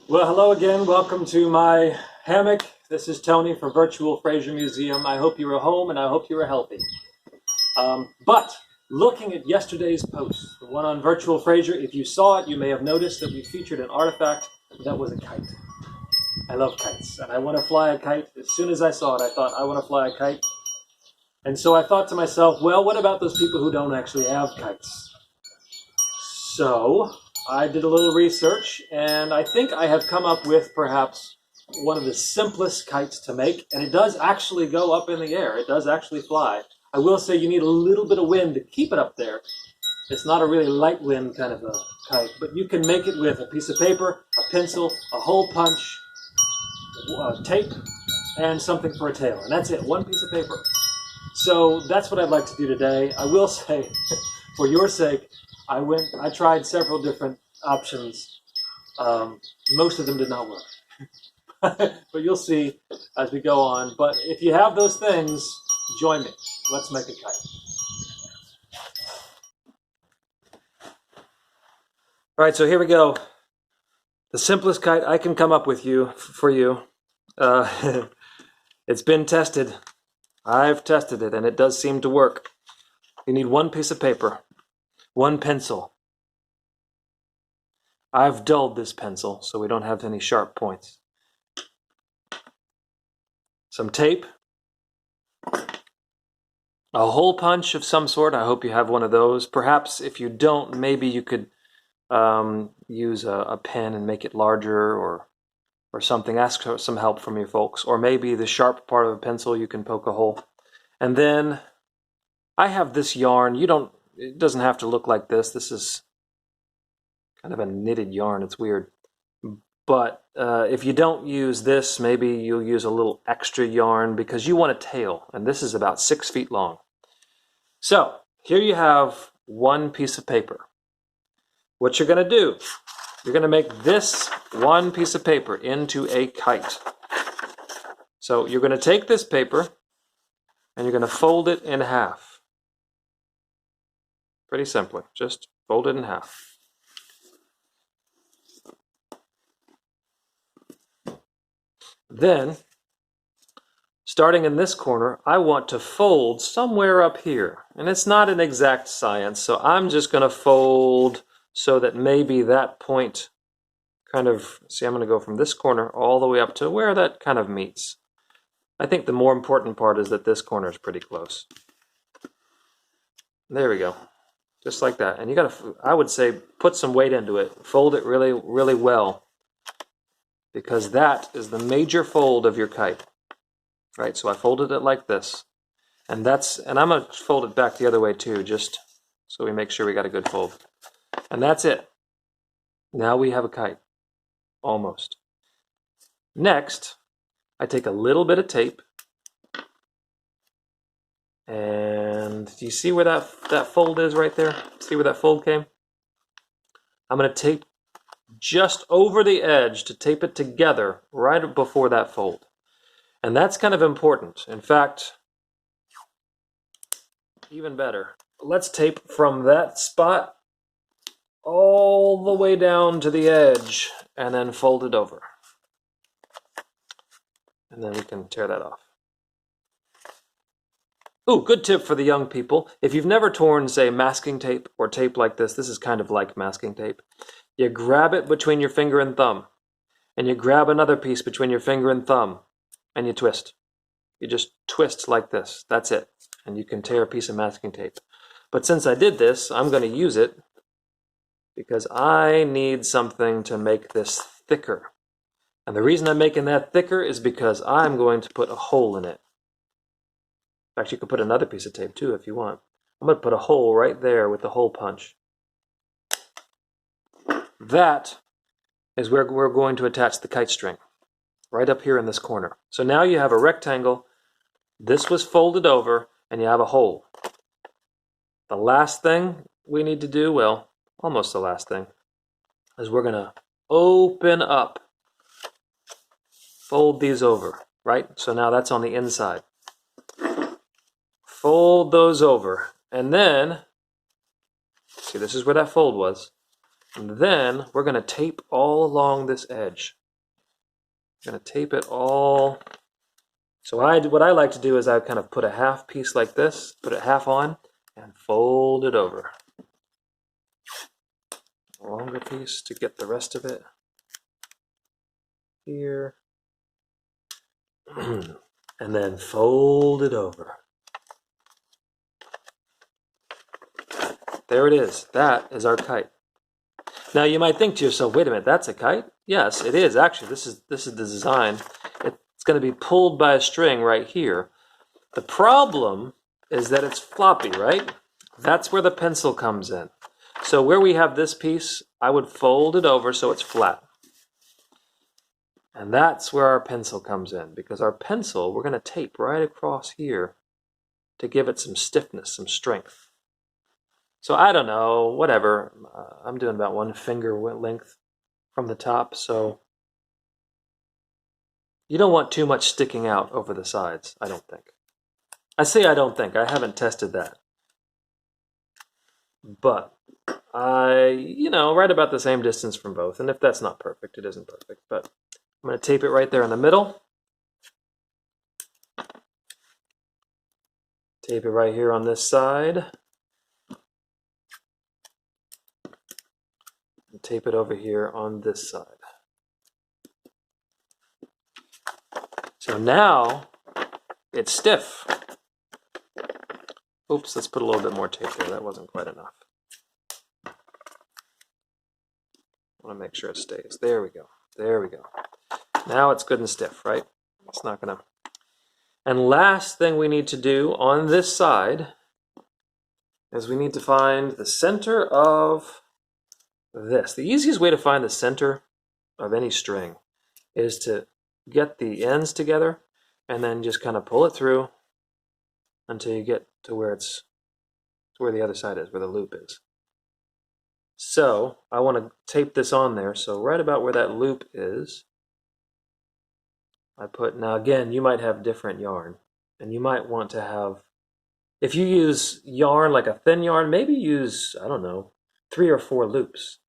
Well, hello again. Welcome to my hammock. This is Tony from Virtual Fraser Museum. I hope you were home and I hope you were healthy. But looking at yesterday's post, the one on Virtual Fraser, if you saw it, you may have noticed that we featured an artifact that was a kite. I love kites, and I want to fly a kite. As soon as I saw it, I thought, I want to fly a kite. And so I thought to myself, well, what about those people who don't actually have kites? So I did a little research, and I think I have come up with perhaps one of the simplest kites to make, and it does actually go up in the air. It does actually fly. I will say you need a little bit of wind to keep it up there. It's not a really light wind kind of a kite, but you can make it with a piece of paper, a pencil, a hole punch, tape, and something for a tail. And that's it, one piece of paper. So that's what I'd like to do today. I will say, for your sake, I tried several different options. Most of them did not work. But you'll see as we go on. But if you have those things, join me. Let's make a kite. All right, so here we go. The simplest kite I can come up with for you. It's been tested. I've tested it, and it does seem to work. You need one piece of paper, one pencil. I've dulled this pencil so we don't have any sharp points. Some tape, a hole punch of some sort. I hope you have one of those. Perhaps if you don't, maybe you could use a pen and make it larger or something. Ask for some help from your folks. Or maybe the sharp part of a pencil, you can poke a hole. And then I have this yarn. It doesn't have to look like this. This is kind of a knitted yarn. It's weird. But if you don't use this, maybe you'll use a little extra yarn because you want a tail. And this is about 6 feet long. So here you have one piece of paper. What you're going to do, you're going to make this one piece of paper into a kite. So you're going to take this paper and you're going to fold it in half. Pretty simply, just fold it in half. Then, starting in this corner, I want to fold somewhere up here. And it's not an exact science, so I'm just going to fold so that maybe that point kind of, see, I'm going to go from this corner all the way up to where that kind of meets. I think the more important part is that this corner is pretty close. There we go. Just like that. And you got to, I would say, put some weight into it. Fold it really, really well. Because that is the major fold of your kite. Right, so I folded it like this. And I'm going to fold it back the other way too, just so we make sure we got a good fold. And that's it. Now we have a kite. Almost. Next, I take a little bit of tape. And do you see where that fold is right there? See where that fold came? I'm going to tape just over the edge to tape it together right before that fold. And that's kind of important. In fact, even better, let's tape from that spot all the way down to the edge and then fold it over. And then we can tear that off. Ooh, good tip for the young people. If you've never torn, say, masking tape or tape like this is kind of like masking tape. You grab it between your finger and thumb, and you grab another piece between your finger and thumb, and you twist. You just twist like this. That's it. And you can tear a piece of masking tape. But since I did this, I'm going to use it because I need something to make this thicker. And the reason I'm making that thicker is because I'm going to put a hole in it. In fact, you could put another piece of tape too if you want. I'm going to put a hole right there with the hole punch. That is where we're going to attach the kite string, right up here in this corner. So now you have a rectangle. This was folded over, and you have a hole. The last thing we need to do, well, almost the last thing, is we're going to open up. Fold these over, right? So now that's on the inside. Fold those over. And then, see, this is where that fold was. And then we're going to tape all along this edge. I'm going to tape it all. So what I like to do is I kind of put a half piece like this, put it half on, and fold it over. A longer piece to get the rest of it here. And then fold it over. There it is. That is our kite. Now you might think to yourself, wait a minute, that's a kite? Yes, it is actually. This is the design. It's going to be pulled by a string right here. The problem is that it's floppy, right? That's where the pencil comes in. So where we have this piece, I would fold it over so it's flat. And that's where our pencil comes in, because our pencil, we're going to tape right across here to give it some stiffness, some strength. So I don't know, whatever. I'm doing about 1 finger length from the top, so you don't want too much sticking out over the sides, I don't think. I say I don't think. I haven't tested that. But right about the same distance from both. And if that's not perfect, it isn't perfect. But I'm going to tape it right there in the middle. Tape it right here on this side. And tape it over here on this side. So now it's stiff. Oops, let's put a little bit more tape there. That wasn't quite enough. I want to make sure it stays. There we go. There we go. Now it's good and stiff, right? It's not going to... And last thing we need to do on this side is we need to find the center of this. The easiest way to find the center of any string is to get the ends together and then just kind of pull it through until you get to where the other side is, where the loop is. So I want to tape this on there. So right about where that loop is, I put, now again, you might have different yarn, and you might want to have, if you use yarn like a thin yarn, maybe use, I don't know, 3 or 4 loops,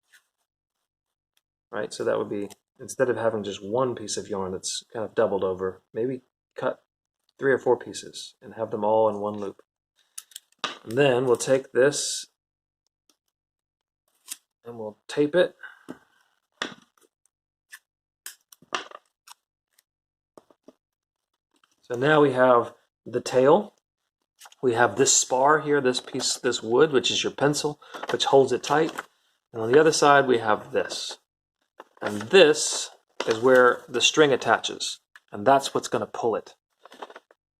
right? So that would be, instead of having just one piece of yarn that's kind of doubled over, maybe cut 3 or 4 pieces and have them all in one loop. And then we'll take this and we'll tape it. So now we have the tail. We have this spar here, this piece, this wood, which is your pencil, which holds it tight. And on the other side, we have this. And this is where the string attaches. And that's what's going to pull it.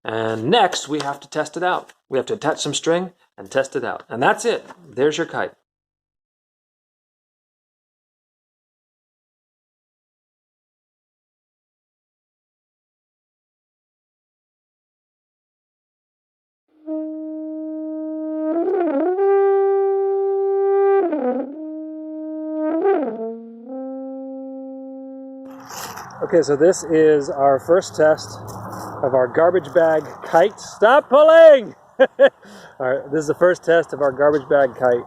And next, we have to test it out. We have to attach some string and test it out. And that's it. There's your kite. Okay, so this is our first test of our garbage bag kite. Stop pulling! All right, this is the first test of our garbage bag kite.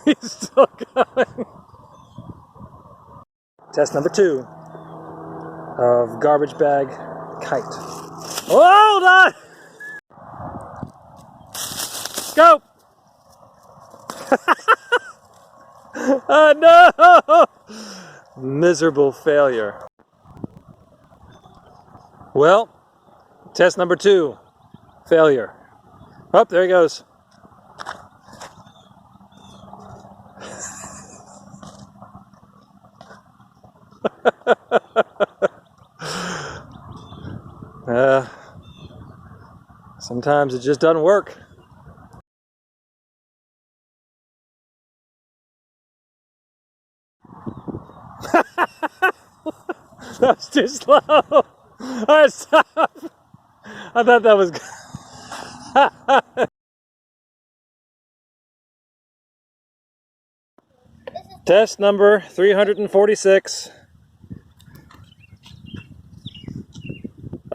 He's still going. Test number 2 of garbage bag kite. Hold on! Go! Oh no! Miserable failure. Well, test number 2, failure. Oh, there he goes. Sometimes it just doesn't work. That was too slow. All right, stop. I thought that was good. Test number 346.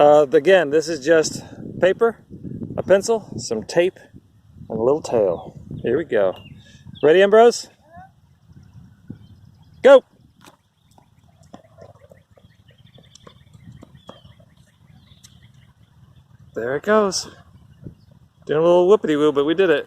Again, this is just paper, a pencil, some tape, and a little tail. Here we go. Ready, Ambrose? Go! There it goes. Doing a little whoopity-woo, but we did it.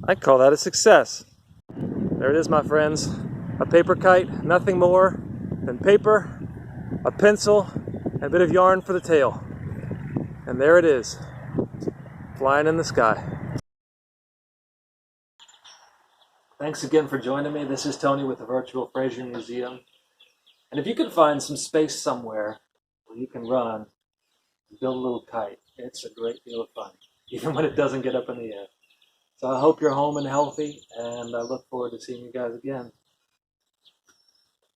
I call that a success. There it is, my friends. A paper kite, nothing more than paper, a pencil, and a bit of yarn for the tail. And there it is, flying in the sky. Thanks again for joining me. This is Tony with the Virtual Fraser Museum. And if you can find some space somewhere where you can run and build a little kite, it's a great deal of fun, even when it doesn't get up in the air. So I hope you're home and healthy, and I look forward to seeing you guys again.